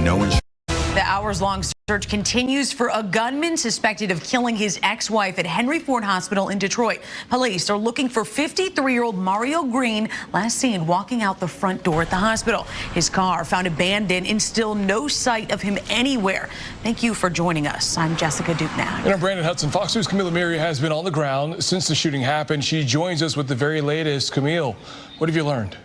no insurance. The hours-long search continues for a gunman suspected of killing his ex-wife at Henry Ford Hospital in Detroit. Police are looking for 53-year-old Mario Green, last seen walking out the front door at the hospital. His car found abandoned and still no sight of him anywhere. Thank you for joining us. I'm Jessica Dupnack. And I'm Brandon Hudson. Fox News' Camille Amiri has been on the ground since the shooting happened. She joins us with the very latest. Camille, what have you learned?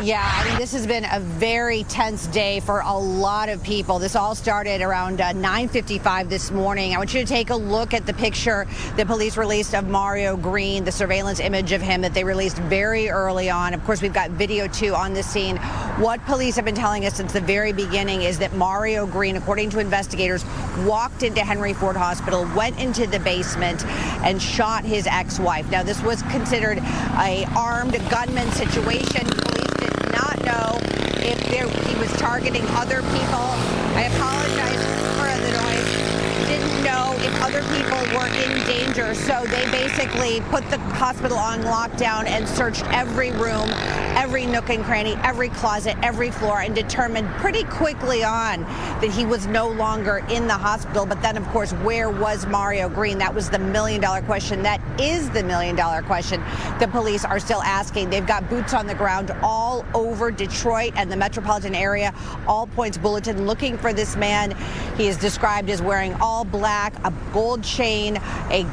Yeah, I mean, this has been a very tense day for a lot of people. This all started around 9:55 this morning. I want you to take a look at the picture the police released of Mario Green, the surveillance image of him that they released very early on. Of course, we've got video, too, on the scene. What police have been telling us since the very beginning is that Mario Green, according to investigators, walked into Henry Ford Hospital, went into the basement, and shot his ex-wife. Now, this was considered an armed gunman situation. Police did not know if he was targeting other people. I apologize for the noise. Didn't know if other people were in danger, so they basically put the hospital on lockdown and searched every room, every nook and cranny, every closet, every floor, and determined pretty quickly on that he was no longer in the hospital. But then, of course, where was Mario Green? That was the million-dollar question. That is the million-dollar question the police are still asking. They've got boots on the ground all over Detroit and the metropolitan area, all points bulletin, looking for this man. He is described as wearing all black, a gold chain, a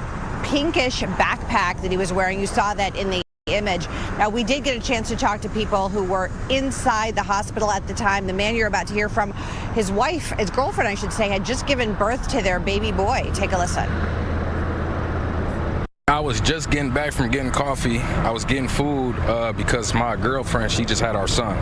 pinkish backpack that he was wearing. You saw that in the image. Now, we did get a chance to talk to people who were inside the hospital at the time. The man you're about to hear from, his wife, his girlfriend, I should say, had just given birth to their baby boy. Take a listen. I was just getting back from getting coffee. I was getting food because my girlfriend, she just had our son.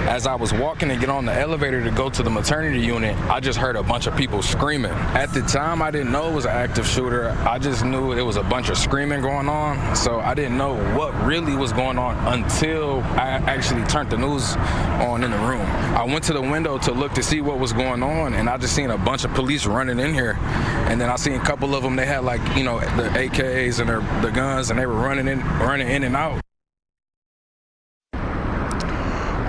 As I was walking to get on the elevator to go to the maternity unit, I just heard a bunch of people screaming. At the time, I didn't know it was an active shooter. I just knew it was a bunch of screaming going on. So I didn't know what really was going on until I actually turned the news on in the room. I went to the window to look to see what was going on, and I just seen a bunch of police running in here. And then I seen a couple of them, they had, like, you know, the AKs and the guns, and they were running in and out.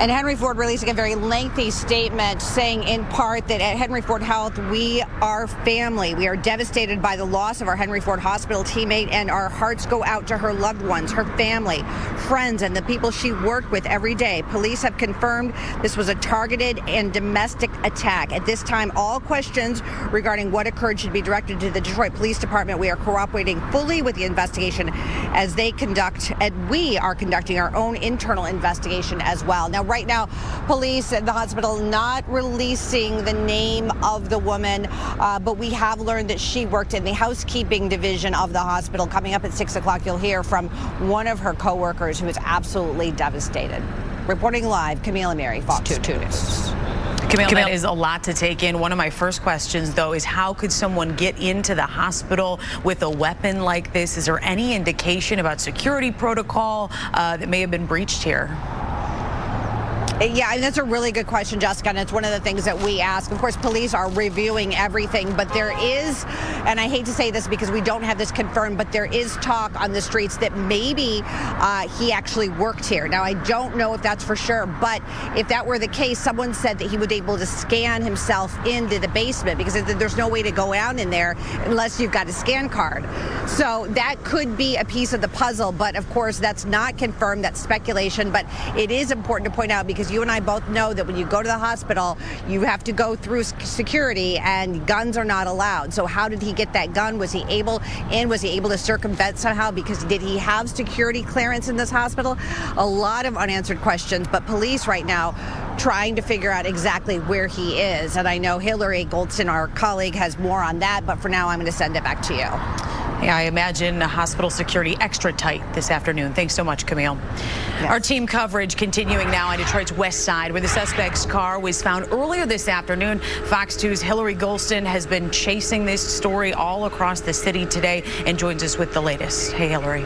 And Henry Ford releasing a very lengthy statement saying in part that at Henry Ford Health, we are family. We are devastated by the loss of our Henry Ford Hospital teammate, and our hearts go out to her loved ones, her family, friends, and the people she worked with every day. Police have confirmed this was a targeted and domestic attack. At this time, all questions regarding what occurred should be directed to the Detroit Police Department. We are cooperating fully with the investigation as they conduct, and we are conducting our own internal investigation as well. Now, right now, police at the hospital not releasing the name of the woman, but we have learned that she worked in the housekeeping division of the hospital. Coming up at 6 o'clock, you'll hear from one of her coworkers who is absolutely devastated. Reporting live, Camille Amiri, Fox 2 News. Camille, that is a lot to take in. One of my first questions, though, is how could someone get into the hospital with a weapon like this? Is there any indication about security protocol that may have been breached here? Yeah, and that's a really good question, Jessica, and it's one of the things that we ask. Of course, police are reviewing everything, but there is, and I hate to say this because we don't have this confirmed, but there is talk on the streets that maybe he actually worked here. Now, I don't know if that's for sure, but if that were the case, someone said that he would be able to scan himself into the basement because there's no way to go out in there unless you've got a scan card. So that could be a piece of the puzzle, but of course, that's not confirmed. That's speculation, but it is important to point out because you and I both know that when you go to the hospital, you have to go through security and guns are not allowed. So how did he get that gun? Was he able in? Was he able to circumvent somehow? Because did he have security clearance in this hospital? A lot of unanswered questions, but police right now trying to figure out exactly where he is. And I know Hillary Goldston, our colleague, has more on that, but for now I'm going to send it back to you. Yeah, I imagine hospital security extra tight this afternoon. Thanks so much, Camille. Yes. Our team coverage continuing now on Detroit's west side, where the suspect's car was found earlier this afternoon. Fox 2's Hillary Goldston has been chasing this story all across the city today and joins us with the latest. Hey, Hillary.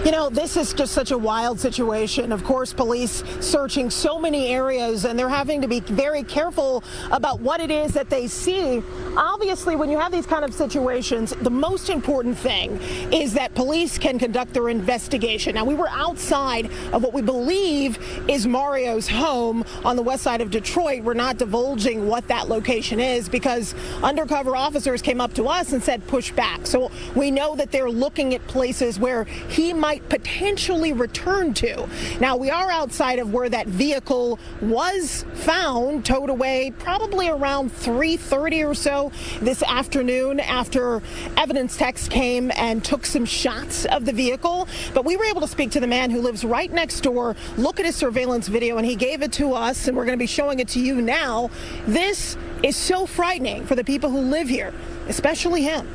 You know, this is just such a wild situation. Of course, police searching so many areas, and they're having to be very careful about what it is that they see. Obviously, when you have these kind of situations, the most important thing is that police can conduct their investigation. Now, we were outside of what we believe is Mario's home on the west side of Detroit. We're not divulging what that location is because undercover officers came up to us and said push back. So we know that they're looking at places where he might potentially return to. Now, we are outside of where that vehicle was found, towed away probably around 3:30 or so this afternoon after evidence techs came and took some shots of the vehicle. But we were able to speak to the man who lives right next door, look at his surveillance video, and he gave it to us, and we're going to be showing it to you now. This is so frightening for the people who live here, especially him.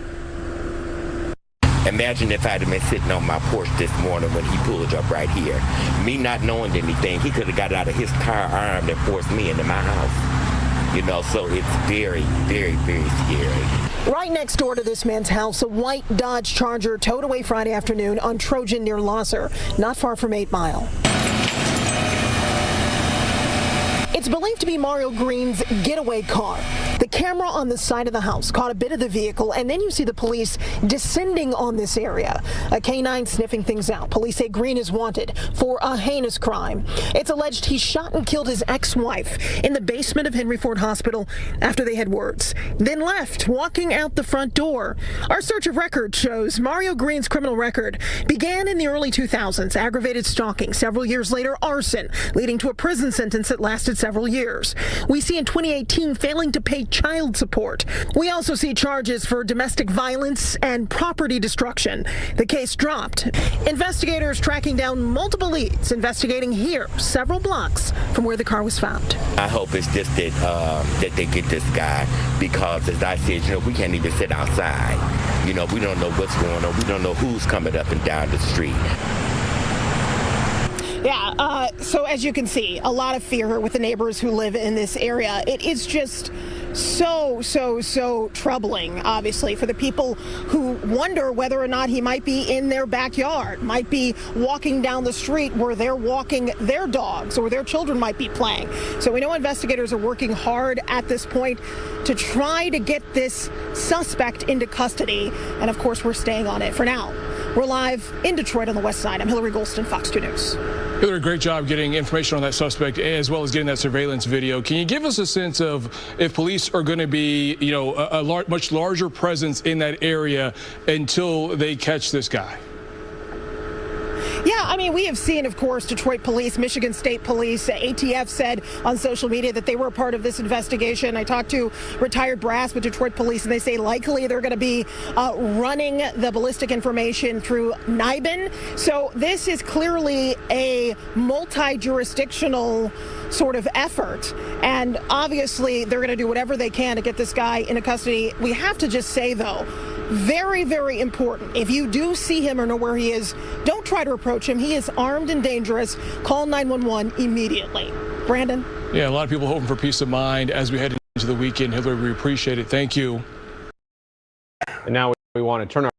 Imagine if I'd have been sitting on my porch this morning when he pulled up right here. Me not knowing anything, he could have got out of his car armed and forced me into my house. You know, so it's very, very, very scary. Right next door to this man's house, a white Dodge Charger towed away Friday afternoon on Trojan near Losser, not far from 8 Mile. It's believed to be Mario Green's getaway car. The camera on the side of the house caught a bit of the vehicle, and then you see the police descending on this area. A K-9 sniffing things out. Police say Green is wanted for a heinous crime. It's alleged he shot and killed his ex-wife in the basement of Henry Ford Hospital after they had words, then left, walking out the front door. Our search of records shows Mario Green's criminal record began in the early 2000s, aggravated stalking, several years later arson, leading to a prison sentence that lasted several years. We see in 2018 failing to pay child support. We also see charges for domestic violence and property destruction. The case dropped. Investigators tracking down multiple leads, investigating here, several blocks from where the car was found. I hope it's just that they get this guy because, as I said, you know, we can't even sit outside. You know, we don't know what's going on. We don't know who's coming up and down the street. Yeah, so as you can see, a lot of fear with the neighbors who live in this area. It is just so troubling, obviously, for the people who wonder whether or not he might be in their backyard, might be walking down the street where they're walking their dogs or their children might be playing. So we know investigators are working hard at this point to try to get this suspect into custody. And of course, we're staying on it for now. We're live in Detroit on the west side. I'm Hillary Golston, Fox 2 News. Hillary, great job getting information on that suspect as well as getting that surveillance video. Can you give us a sense of if police are going to be, you know, a much larger presence in that area until they catch this guy? Yeah, I mean, we have seen, of course, Detroit police, Michigan State Police, ATF said on social media that they were a part of this investigation. I talked to retired brass with Detroit police, and they say likely they're going to be running the ballistic information through NIBIN. So this is clearly a multi-jurisdictional sort of effort. And obviously, they're going to do whatever they can to get this guy into custody. We have to just say, though, very, very important. If you do see him or know where he is, don't try to approach him. He is armed and dangerous. Call 911 immediately. Brandon? Yeah, a lot of people hoping for peace of mind as we head into the weekend. Hillary, we appreciate it. Thank you. And now we want to turn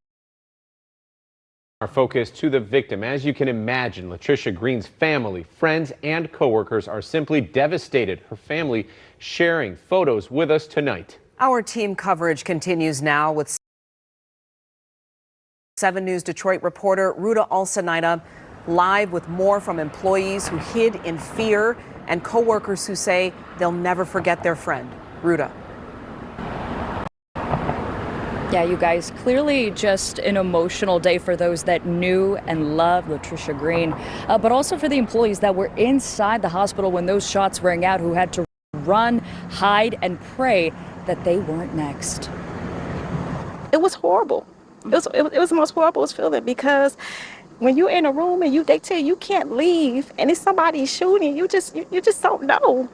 our focus to the victim. As you can imagine, Latricia Green's family, friends, and coworkers are simply devastated. Her family sharing photos with us tonight. Our team coverage continues now with 7 News Detroit reporter Ruta Alsanaida live with more from employees who hid in fear and coworkers who say they'll never forget their friend. Ruta. Yeah, you guys, clearly just an emotional day for those that knew and loved Latricia Green, but also for the employees that were inside the hospital when those shots rang out, who had to run, hide, and pray that they weren't next. It was horrible. It was the most horrible feeling because when you're in a room and they tell you can't leave and it's somebody shooting, you just don't know.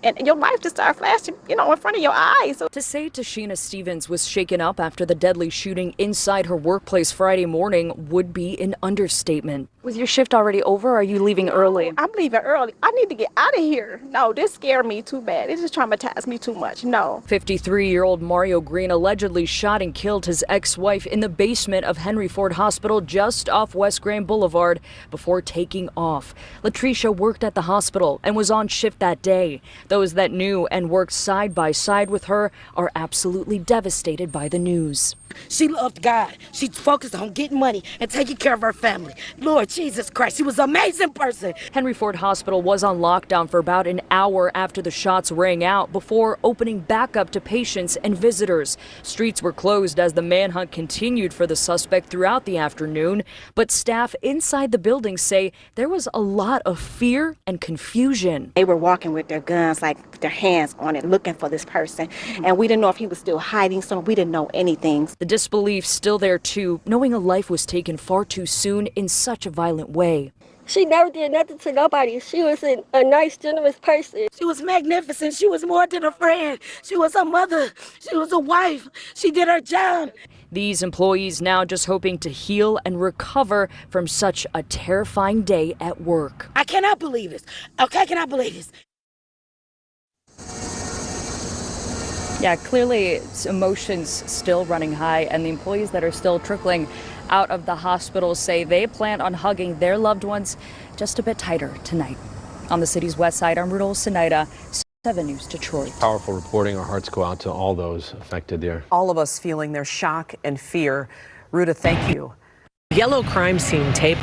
and your life just started flashing, in front of your eyes. So to say Tashina Stevens was shaken up after the deadly shooting inside her workplace Friday morning would be an understatement. Was your shift already over, or are you leaving early? I'm leaving early. I need to get out of here. No, this scared me too bad. It just traumatized me too much. No. 53-year-old Mario Green allegedly shot and killed his ex-wife in the basement of Henry Ford Hospital just off West Grand Boulevard before taking off. Latricia worked at the hospital and was on shift that day. Those that knew and worked side by side with her are absolutely devastated by the news. She loved God. She focused on getting money and taking care of her family. Lord Jesus Christ, she was an amazing person. Henry Ford Hospital was on lockdown for about an hour after the shots rang out before opening back up to patients and visitors. Streets were closed as the manhunt continued for the suspect throughout the afternoon, but staff inside the building say there was a lot of fear and confusion. They were walking with their guns, like with their hands on it, looking for this person. And we didn't know if he was still hiding something. We didn't know anything. The disbelief still there too, knowing a life was taken far too soon in such a violent way. She never did nothing to nobody. She was a nice, generous person. She was magnificent. She was more than a friend. She was a mother. She was a wife. She did her job. These employees now just hoping to heal and recover from such a terrifying day at work. I cannot believe this. Okay, I cannot believe this. Yeah, clearly emotions still running high, and the employees that are still trickling out of the hospital say they plan on hugging their loved ones just a bit tighter tonight. On the city's west side, I'm Ruta Olsinaida, 7 News Detroit. Powerful reporting. Our hearts go out to all those affected there. All of us feeling their shock and fear. Ruta, thank you. Yellow crime scene tape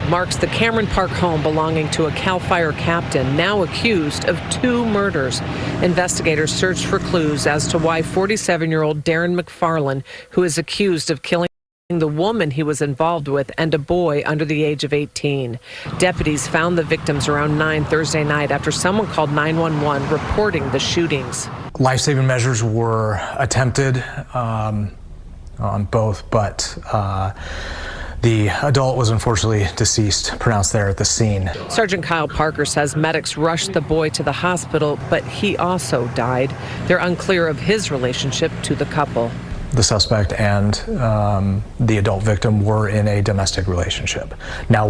marks the Cameron Park home belonging to a CAL FIRE captain now accused of 2 murders. Investigators searched for clues as to why 47-year-old Darren McFarland, who is accused of killing the woman he was involved with and a boy under the age of 18. Deputies found the victims around 9 Thursday night after someone called 911 reporting the shootings. Life-saving measures were attempted on both, but the adult was unfortunately deceased, pronounced there at the scene. Sergeant Kyle Parker says medics rushed the boy to the hospital, but he also died. They're unclear of his relationship to the couple. The suspect and the adult victim were in a domestic relationship. Now,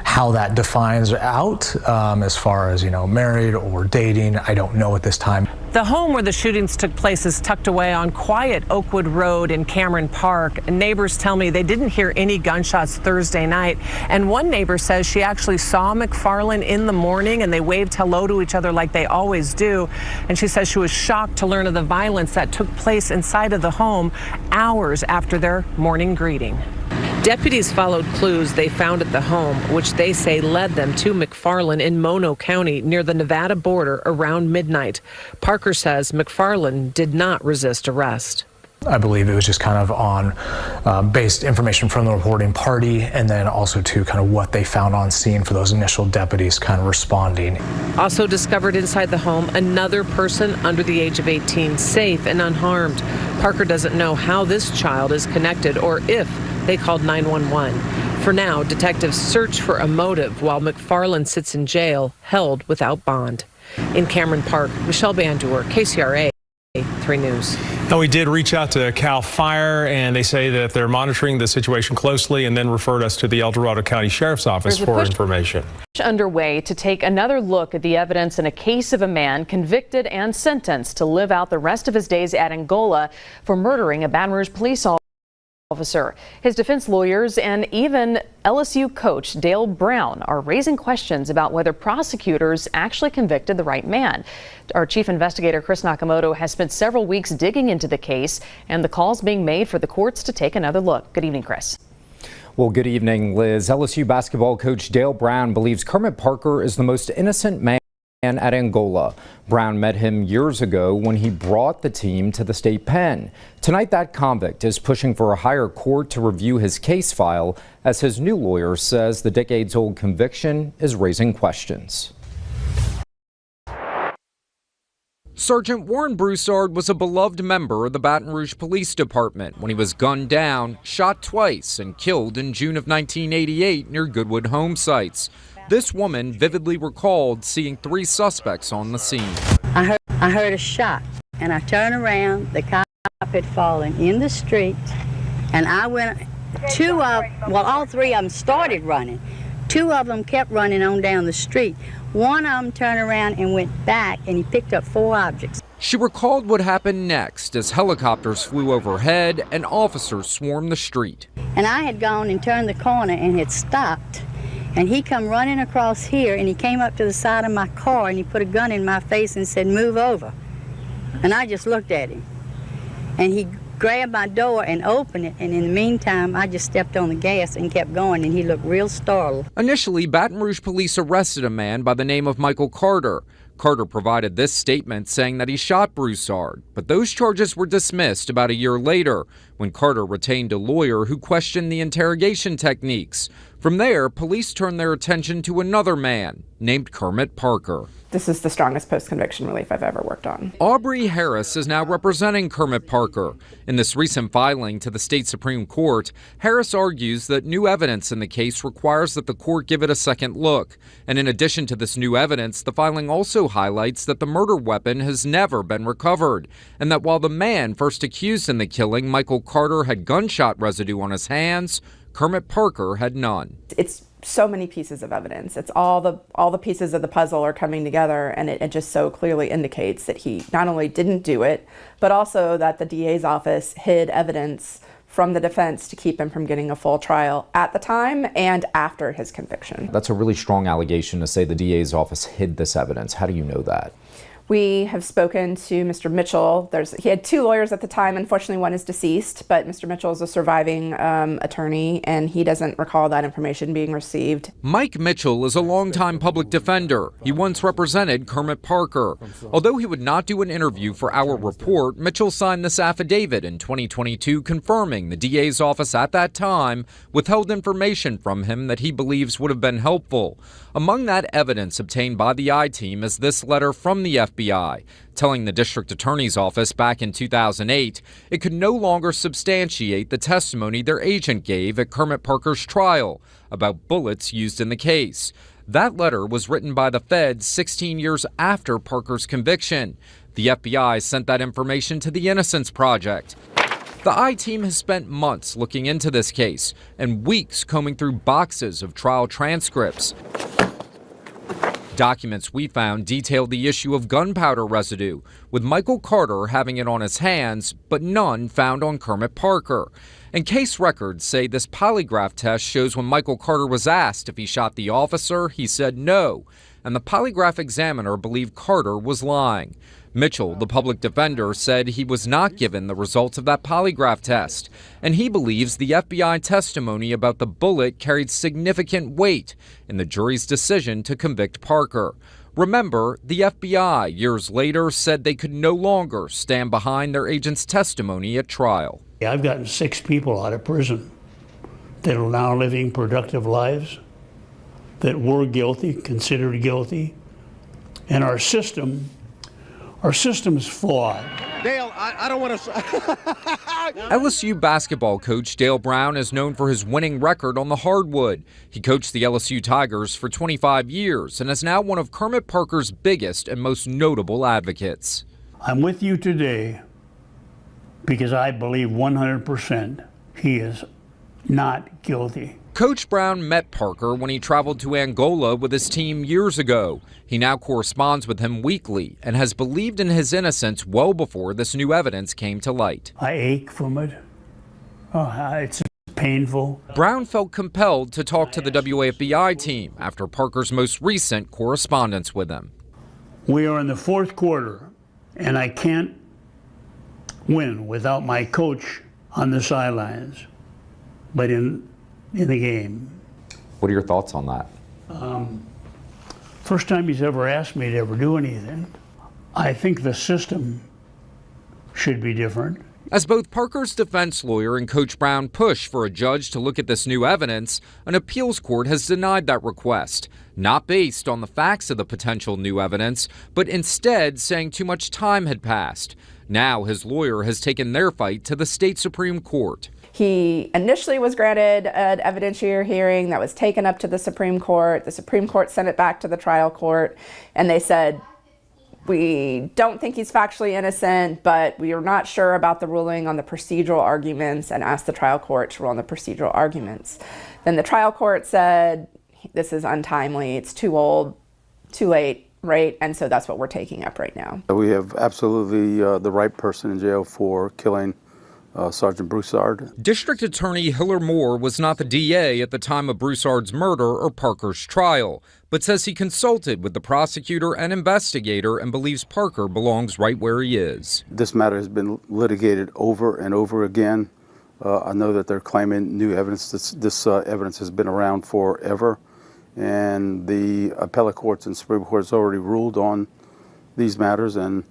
how that defines out as far as, married or dating, I don't know at this time. The home where the shootings took place is tucked away on quiet Oakwood Road in Cameron Park. Neighbors tell me they didn't hear any gunshots Thursday night. And one neighbor says she actually saw McFarland in the morning and they waved hello to each other like they always do. And she says she was shocked to learn of the violence that took place inside of the home hours after their morning greeting. Deputies followed clues they found at the home, which they say led them to McFarland in Mono County near the Nevada border around midnight. Parker says McFarland did not resist arrest. I believe it was just kind of on based information from the reporting party, and then also to kind of what they found on scene for those initial deputies kind of responding. Also discovered inside the home, another person under the age of 18, safe and unharmed. Parker doesn't know how this child is connected or if they called 911. For now, detectives search for a motive while McFarland sits in jail, held without bond. In Cameron Park, Michelle Bandur, KCRA 3 News. Now, we did reach out to CAL FIRE, and they say that they're monitoring the situation closely and then referred us to the El Dorado County Sheriff's Office for information. Underway to take another look at the evidence in a case of a man convicted and sentenced to live out the rest of his days at Angola for murdering a Baton Rouge police officer. His defense lawyers and even LSU coach Dale Brown are raising questions about whether prosecutors actually convicted the right man. Our chief investigator Chris Nakamoto has spent several weeks digging into the case and the calls being made for the courts to take another look. Good evening, Chris. Well, good evening, Liz. LSU basketball coach Dale Brown believes Kermit Parker is the most innocent man at Angola. Brown met him years ago when he brought the team to the state pen. Tonight, that convict is pushing for a higher court to review his case file, as his new lawyer says the decades-old conviction is raising questions. Sergeant Warren Broussard was a beloved member of the Baton Rouge Police Department when he was gunned down, shot twice, and killed in June of 1988 near Goodwood home sites. This woman vividly recalled seeing 3 suspects on the scene. I heard a shot, and I turned around. The cop had fallen in the street, and I went. All 3 of them started running. 2 of them kept running on down the street. One of them turned around and went back, and he picked up 4 objects. She recalled what happened next as helicopters flew overhead and officers swarmed the street. And I had gone and turned the corner and had stopped. And he come running across here, and he came up to the side of my car, and he put a gun in my face and said, "Move over." And I just looked at him. And he grabbed my door and opened it, and in the meantime, I just stepped on the gas and kept going, and he looked real startled. Initially, Baton Rouge police arrested a man by the name of Michael Carter. Carter provided this statement saying that he shot Broussard, but those charges were dismissed about a year later when Carter retained a lawyer who questioned the interrogation techniques. From there, police turned their attention to another man named Kermit Parker. This is the strongest post-conviction relief I've ever worked on. Aubrey Harris is now representing Kermit Parker. In this recent filing to the state Supreme Court, Harris argues that new evidence in the case requires that the court give it a second look. And in addition to this new evidence, the filing also highlights that the murder weapon has never been recovered, and that while the man first accused in the killing, Michael Carter, had gunshot residue on his hands, Kermit Parker had none. It's so many pieces of evidence. It's all the pieces of the puzzle are coming together, and it just so clearly indicates that he not only didn't do it, but also that the DA's office hid evidence from the defense to keep him from getting a full trial at the time and after his conviction. That's a really strong allegation to say the DA's office hid this evidence. How do you know that? We have spoken to Mr. Mitchell. He had 2 lawyers at the time. Unfortunately, one is deceased, but Mr. Mitchell is a surviving attorney, and he doesn't recall that information being received. Mike Mitchell is a longtime public defender. He once represented Kermit Parker. Although he would not do an interview for our report, Mitchell signed this affidavit in 2022 confirming the DA's office at that time withheld information from him that he believes would have been helpful. Among that evidence obtained by the I-Team is this letter from the FBI, telling the district attorney's office back in 2008 it could no longer substantiate the testimony their agent gave at Kermit Parker's trial about bullets used in the case. That letter was written by the feds 16 years after Parker's conviction. The FBI sent that information to the Innocence Project. The I-Team has spent months looking into this case and weeks combing through boxes of trial transcripts. Documents we found detailed the issue of gunpowder residue, with Michael Carter having it on his hands, but none found on Kermit Parker. And case records say this polygraph test shows when Michael Carter was asked if he shot the officer, he said no, and the polygraph examiner believed Carter was lying. Mitchell, the public defender, said he was not given the results of that polygraph test, and he believes the FBI testimony about the bullet carried significant weight in the jury's decision to convict Parker. Remember, the FBI years later said they could no longer stand behind their agent's testimony at trial. I've gotten 6 people out of prison that are now living productive lives, that were guilty, considered guilty, and our system is flawed. Dale, I don't want to. LSU basketball coach Dale Brown is known for his winning record on the hardwood. He coached the LSU Tigers for 25 years and is now one of Kermit Parker's biggest and most notable advocates. I'm with you today because I believe 100% he is not guilty. Coach Brown met Parker when he traveled to Angola with his team years ago. He now corresponds with him weekly and has believed in his innocence well before this new evidence came to light. I ache from it. It's painful. Brown felt compelled to talk to the WAFB team after Parker's most recent correspondence with him. We are in the 4th quarter, and I can't win without my coach on the sidelines, but in the game. What are your thoughts on that? First time he's ever asked me to ever do anything. I think the system should be different. As both Parker's defense lawyer and Coach Brown push for a judge to look at this new evidence, an appeals court has denied that request, not based on the facts of the potential new evidence, but instead saying too much time had passed. Now his lawyer has taken their fight to the state Supreme Court. He initially was granted an evidentiary hearing that was taken up to the Supreme Court. The Supreme Court sent it back to the trial court, and they said, we don't think he's factually innocent, but we are not sure about the ruling on the procedural arguments, and asked the trial court to rule on the procedural arguments. Then the trial court said, this is untimely, it's too old, too late, right? And so that's what we're taking up right now. We have absolutely the right person in jail for killing Sergeant Broussard. District Attorney Hiller Moore was not the DA at the time of Broussard's murder or Parker's trial, but says he consulted with the prosecutor and investigator and believes Parker belongs right where he is. This matter has been litigated over and over again. I know that they're claiming new evidence. This evidence has been around forever, and the appellate courts and Supreme Court has already ruled on these matters, and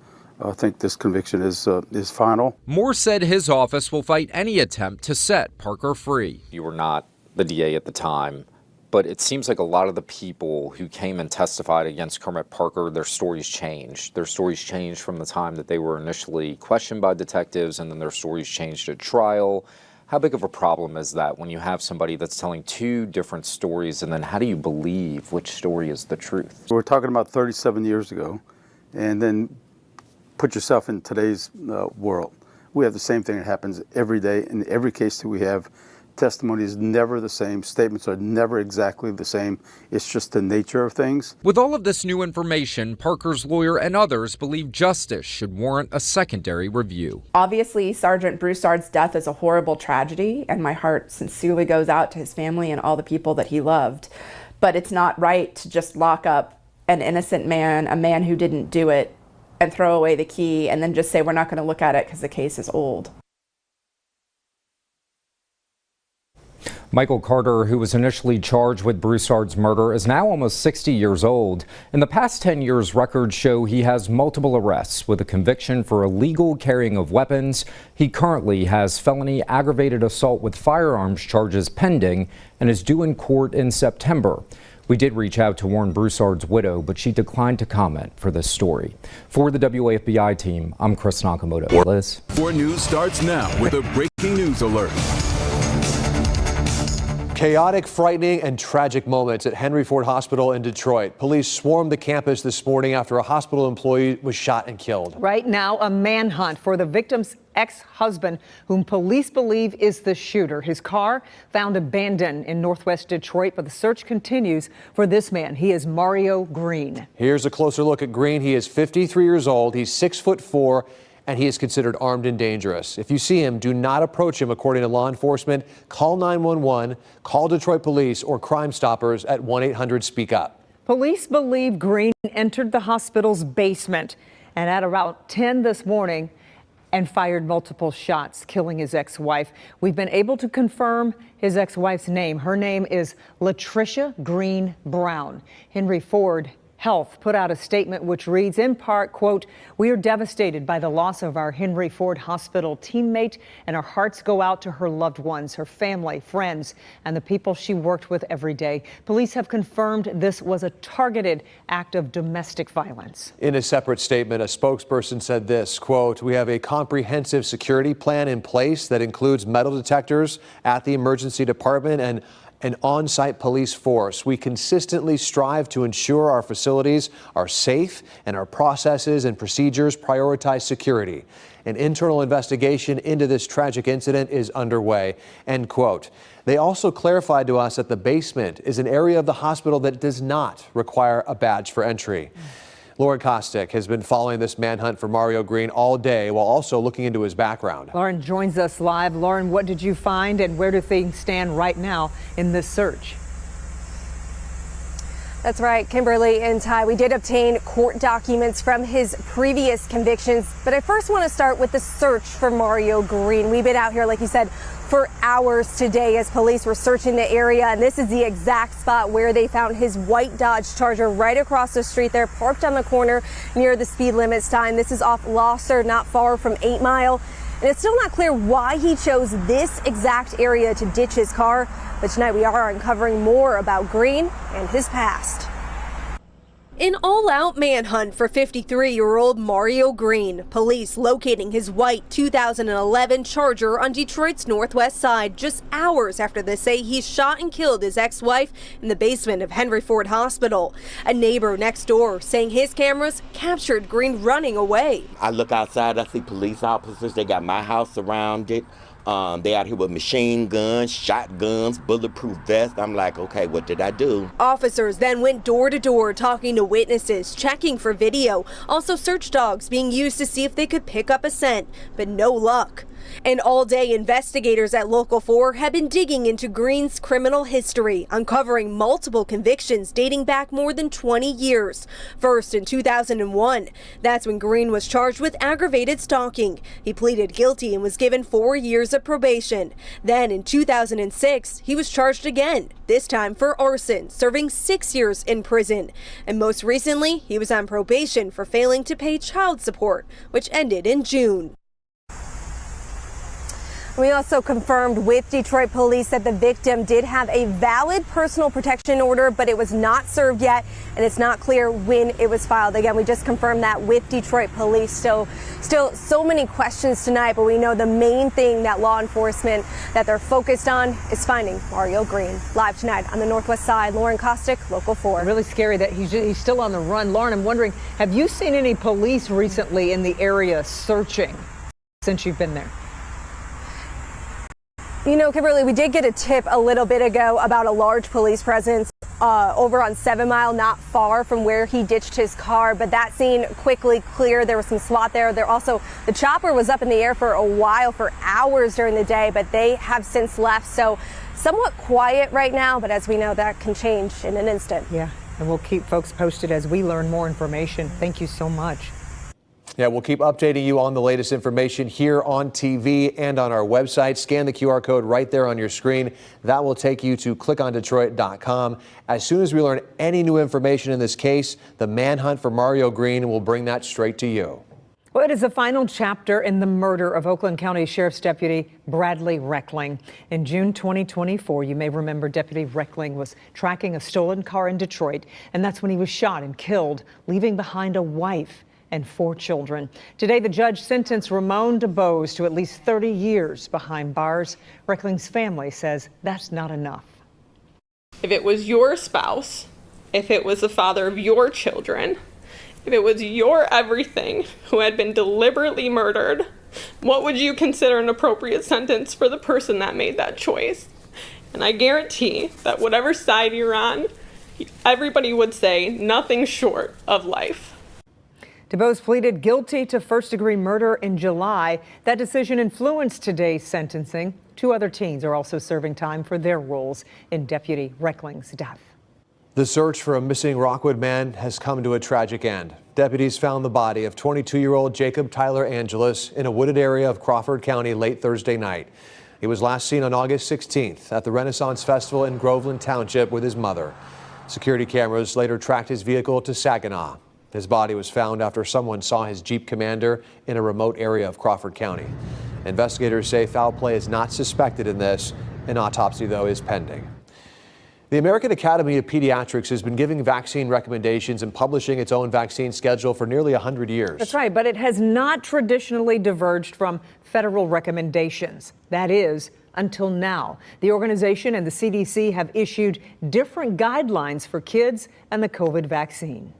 I think this conviction is final. Moore said his office will fight any attempt to set Parker free. You were not the DA at the time, but it seems like a lot of the people who came and testified against Kermit Parker, their stories changed. Their stories changed from the time that they were initially questioned by detectives, and then their stories changed at trial. How big of a problem is that when you have somebody that's telling two different stories, and then how do you believe which story is the truth? We're talking about 37 years ago, and then put yourself in today's world. We have the same thing that happens every day. In every case that we have, testimony is never the same. Statements are never exactly the same. It's just the nature of things. With all of this new information, Parker's lawyer and others believe justice should warrant a secondary review. Obviously, Sergeant Broussard's death is a horrible tragedy, and my heart sincerely goes out to his family and all the people that he loved. But it's not right to just lock up an innocent man, a man who didn't do it, and throw away the key and then just say we're not going to look at it because the case is old. Michael Carter, who was initially charged with Broussard's murder, is now almost 60 years old. In the past 10 years, records show he has multiple arrests with a conviction for illegal carrying of weapons. He currently has felony aggravated assault with firearms charges pending and is due in court in September. We did reach out to Warren Broussard's widow, but she declined to comment for this story. For the WAFBI team, I'm Chris Nakamoto. Liz? 4 News starts now with a breaking news alert. Chaotic, frightening, and tragic moments at Henry Ford Hospital in Detroit. Police swarmed the campus this morning after a hospital employee was shot and killed. Right now, a manhunt for the victim's ex-husband, whom police believe is the shooter. His car found abandoned in northwest Detroit, but the search continues for this man. He is Mario Green. Here's a closer look at Green. He is 53 years old. He's 6'4", and he is considered armed and dangerous. If you see him, do not approach him, according to law enforcement. Call 911, call Detroit Police or Crime Stoppers at 1-800-SPEAK-UP. Police believe Green entered the hospital's basement and at about 10 this morning and fired multiple shots, killing his ex-wife. We've been able to confirm his ex-wife's name. Her name is Latricia Green Brown. Henry Ford Health put out a statement which reads in part, quote, "We are devastated by the loss of our Henry Ford Hospital teammate, and our hearts go out to her loved ones, her family, friends, and the people she worked with every day. Police have confirmed this was a targeted act of domestic violence." In a separate statement, a spokesperson said this, quote, "We have a comprehensive security plan in place that includes metal detectors at the emergency department and an on-site police force. We consistently strive to ensure our facilities are safe and our processes and procedures prioritize security. An internal investigation into this tragic incident is underway," end quote. They also clarified to us that the basement is an area of the hospital that does not require a badge for entry. Lauren Kostick has been following this manhunt for Mario Green all day while also looking into his background. Lauren joins us live. Lauren, what did you find and where do things stand right now in this search? That's right, Kimberly and Ty. We did obtain court documents from his previous convictions, but I first want to start with the search for Mario Green. We've been out here, like you said, for hours today as police were searching the area, and this is the exact spot where they found his white Dodge Charger right across the street there, parked on the corner near the speed limit sign. This is off Losser, not far from 8 Mile. And it's still not clear why he chose this exact area to ditch his car, but tonight we are uncovering more about Green and his past. An all-out manhunt for 53-year-old Mario Green. Police locating his white 2011 Charger on Detroit's northwest side just hours after they say he shot and killed his ex-wife in the basement of Henry Ford Hospital. A neighbor next door saying his cameras captured Green running away. I look outside, I see police officers. They got my house surrounded. They out here with machine guns, shotguns, bulletproof vests. I'm like, okay, what did I do? Officers then went door to door talking to witnesses, checking for video. Also search dogs being used to see if they could pick up a scent, but no luck. And all day, investigators at Local 4 have been digging into Green's criminal history, uncovering multiple convictions dating back more than 20 years. First in 2001. That's when Green was charged with aggravated stalking. He pleaded guilty and was given 4 years of probation. Then in 2006, he was charged again, this time for arson, serving 6 years in prison. And most recently, he was on probation for failing to pay child support, which ended in June. We also confirmed with Detroit police that the victim did have a valid personal protection order, but it was not served yet, and it's not clear when it was filed. Again, we just confirmed that with Detroit police. Still so many questions tonight, but we know the main thing that law enforcement that they're focused on is finding Mario Green. Live tonight on the northwest side, Lauren Kostick, Local 4. Really scary that he's still on the run. Lauren, I'm wondering, have you seen any police recently in the area searching since you've been there? You know, Kimberly, we did get a tip a little bit ago about a large police presence over on 7 Mile, not far from where he ditched his car, but that scene quickly cleared. There was some SWAT there. The chopper was up in the air for a while, for hours during the day, but they have since left. So somewhat quiet right now, but as we know, that can change in an instant. Yeah, and we'll keep folks posted as we learn more information. Thank you so much. Yeah, we'll keep updating you on the latest information here on TV and on our website. Scan the QR code right there on your screen. That will take you to clickondetroit.com. As soon as we learn any new information in this case, the manhunt for Mario Green will bring that straight to you. Well, it is the final chapter in the murder of Oakland County Sheriff's Deputy Bradley Reckling. In June 2024, you may remember Deputy Reckling was tracking a stolen car in Detroit, and that's when he was shot and killed, leaving behind a wife and 4 children. Today, the judge sentenced Ramon DeBose to at least 30 years behind bars. Reckling's family says that's not enough. If it was your spouse, if it was the father of your children, if it was your everything who had been deliberately murdered, what would you consider an appropriate sentence for the person that made that choice? And I guarantee that whatever side you're on, everybody would say nothing short of life. DeBose pleaded guilty to first-degree murder in July. That decision influenced today's sentencing. 2 other teens are also serving time for their roles in Deputy Reckling's death. The search for a missing Rockwood man has come to a tragic end. Deputies found the body of 22-year-old Jacob Tyler Angelus in a wooded area of Crawford County late Thursday night. He was last seen on August 16th at the Renaissance Festival in Groveland Township with his mother. Security cameras later tracked his vehicle to Saginaw. His body was found after someone saw his Jeep Commander in a remote area of Crawford County. Investigators say foul play is not suspected in this. An autopsy, though, is pending. The American Academy of Pediatrics has been giving vaccine recommendations and publishing its own vaccine schedule for nearly 100 years. That's right, but it has not traditionally diverged from federal recommendations. That is, until now. The organization and the CDC have issued different guidelines for kids and the COVID vaccine.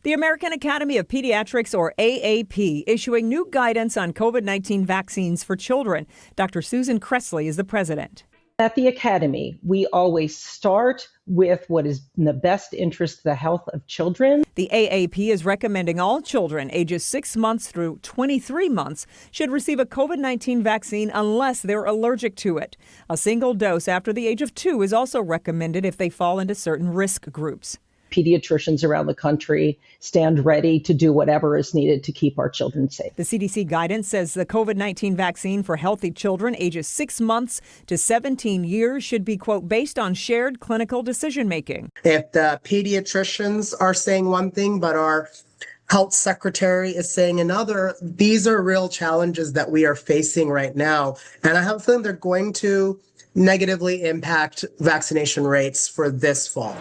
The American Academy of Pediatrics, or AAP, issuing new guidance on COVID-19 vaccines for children. Dr. Susan Cressley is the president. At the Academy, we always start with what is in the best interest of the health of children. The AAP is recommending all children ages 6 months through 23 months should receive a COVID-19 vaccine unless they're allergic to it. A single dose after the age of 2 is also recommended if they fall into certain risk groups. Pediatricians around the country stand ready to do whatever is needed to keep our children safe. The CDC guidance says the COVID-19 vaccine for healthy children ages 6 months to 17 years should be, quote, based on shared clinical decision making. If the pediatricians are saying one thing, but our health secretary is saying another, these are real challenges that we are facing right now. And I have a feeling they're going to negatively impact vaccination rates for this fall.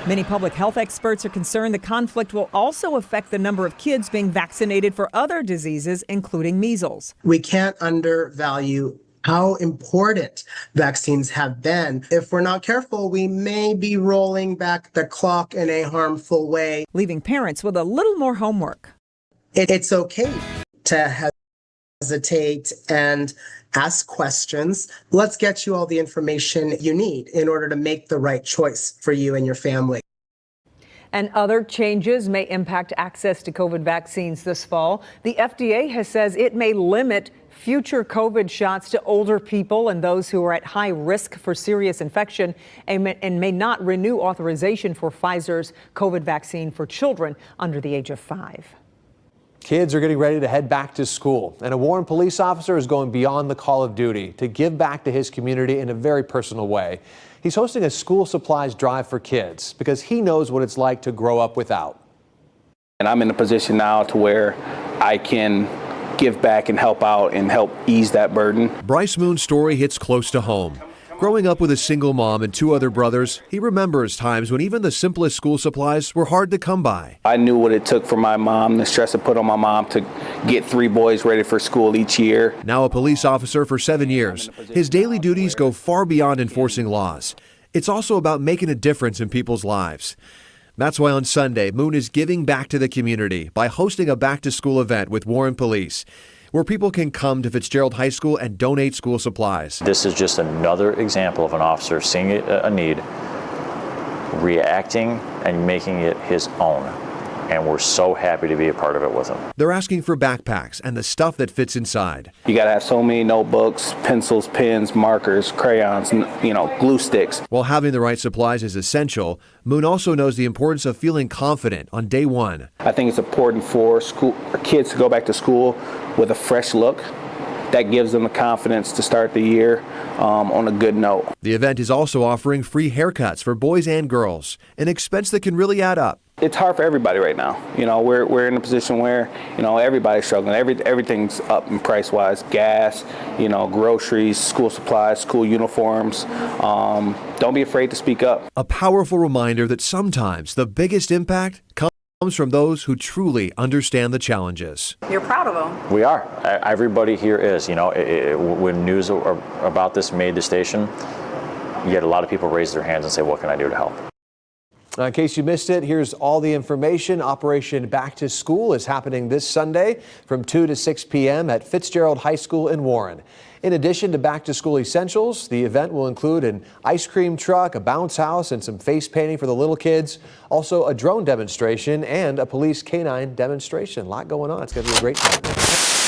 Many public health experts are concerned the conflict will also affect the number of kids being vaccinated for other diseases, including measles. We can't undervalue how important vaccines have been. If we're not careful, we may be rolling back the clock in a harmful way, leaving parents with a little more homework. It's okay to hesitate and ask questions. Let's get you all the information you need in order to make the right choice for you and your family. And other changes may impact access to COVID vaccines this fall. The FDA says it may limit future COVID shots to older people and those who are at high risk for serious infection, and may not renew authorization for Pfizer's COVID vaccine for children under the age of 5. Kids are getting ready to head back to school, and a Warren police officer is going beyond the call of duty to give back to his community in a very personal way. He's hosting a school supplies drive for kids because he knows what it's like to grow up without. And I'm in a position now to where I can give back and help out and help ease that burden. Bryce Moon's story hits close to home. Growing up with a single mom and 2 other brothers, he remembers times when even the simplest school supplies were hard to come by. I knew what it took for my mom, the stress it put on my mom to get 3 boys ready for school each year. Now a police officer for 7 years, his daily duties go far beyond enforcing laws. It's also about making a difference in people's lives. That's why on Sunday, Moon is giving back to the community by hosting a back-to-school event with Warren Police, where people can come to Fitzgerald High School and donate school supplies. This is just another example of an officer seeing a need, reacting and making it his own. And we're so happy to be a part of it with him. They're asking for backpacks and the stuff that fits inside. You gotta have so many notebooks, pencils, pens, markers, crayons, glue sticks. While having the right supplies is essential, Moon also knows the importance of feeling confident on day one. I think it's important for kids to go back to school with a fresh look. That gives them the confidence to start the year on a good note. The event is also offering free haircuts for boys and girls, an expense that can really add up. It's hard for everybody right now. We're in a position where, everybody's struggling. Everything's up in price-wise. Gas, groceries, school supplies, school uniforms. Don't be afraid to speak up. A powerful reminder that sometimes the biggest impact comes from those who truly understand the challenges. You're proud of them. We are. Everybody here is. When news about this made the station, you had a lot of people raise their hands and say, what can I do to help? In case you missed it, here's all the information. Operation Back to School is happening this Sunday from 2 to 6 p.m. at Fitzgerald High School in Warren. In addition to back to school essentials, the event will include an ice cream truck, a bounce house, and some face painting for the little kids. Also a drone demonstration and a police canine demonstration. A lot going on. It's going to be a great time.